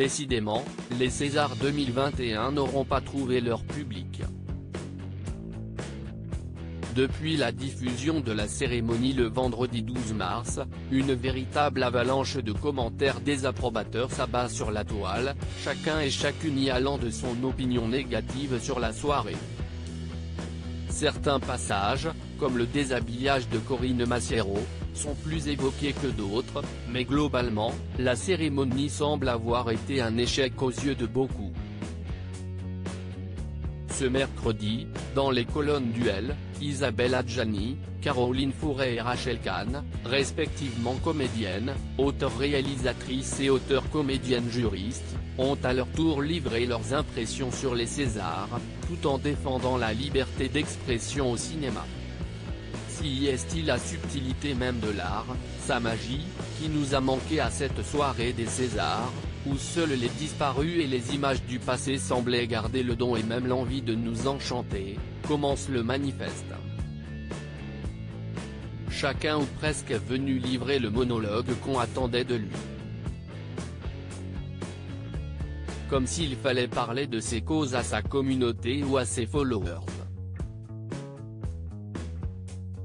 Décidément, les Césars 2021 n'auront pas trouvé leur public. Depuis la diffusion de la cérémonie le vendredi 12 mars, une véritable avalanche de commentaires désapprobateurs s'abat sur la toile, chacun et chacune y allant de son opinion négative sur la soirée. Certains passages, comme le déshabillage de Corinne Massiero, sont plus évoqués que d'autres, mais globalement, la cérémonie semble avoir été un échec aux yeux de beaucoup. Ce mercredi, dans les colonnes d'Huel, Isabelle Adjani, Caroline Fourré et Rachel Kahn, respectivement comédiennes, auteure-réalisatrice et auteure-comédienne-juriste, ont à leur tour livré leurs impressions sur les Césars, tout en défendant la liberté d'expression au cinéma. Si est-il la subtilité même de l'art, sa magie, qui nous a manqué à cette soirée des Césars, où seuls les disparus et les images du passé semblaient garder le don et même l'envie de nous enchanter, commence le manifeste. Chacun ou presque est venu livrer le monologue qu'on attendait de lui. Comme s'il fallait parler de ses causes à sa communauté ou à ses followers.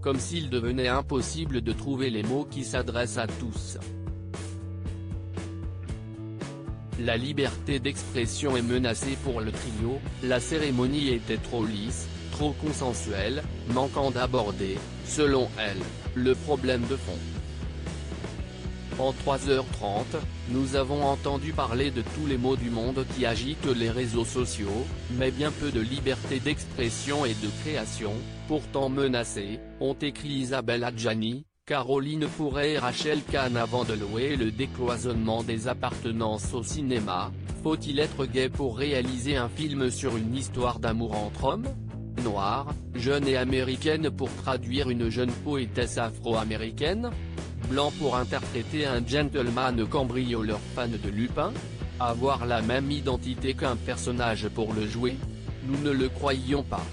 Comme s'il devenait impossible de trouver les mots qui s'adressent à tous. La liberté d'expression est menacée pour le trio, la cérémonie était trop lisse, trop consensuelle, manquant d'aborder, selon elle, le problème de fond. En 3h30, nous avons entendu parler de tous les maux du monde qui agitent les réseaux sociaux, mais bien peu de liberté d'expression et de création, pourtant menacées, ont écrit Isabelle Adjani, Caroline Fourré et Rachel Kahn avant de louer le décloisonnement des appartenances au cinéma. Faut-il être gay pour réaliser un film sur une histoire d'amour entre hommes ? Noire, jeune et américaine pour traduire une jeune poétesse afro-américaine ? Blanc pour interpréter un gentleman cambrioleur fan de Lupin ? Avoir la même identité qu'un personnage pour le jouer ? Nous ne le croyions pas.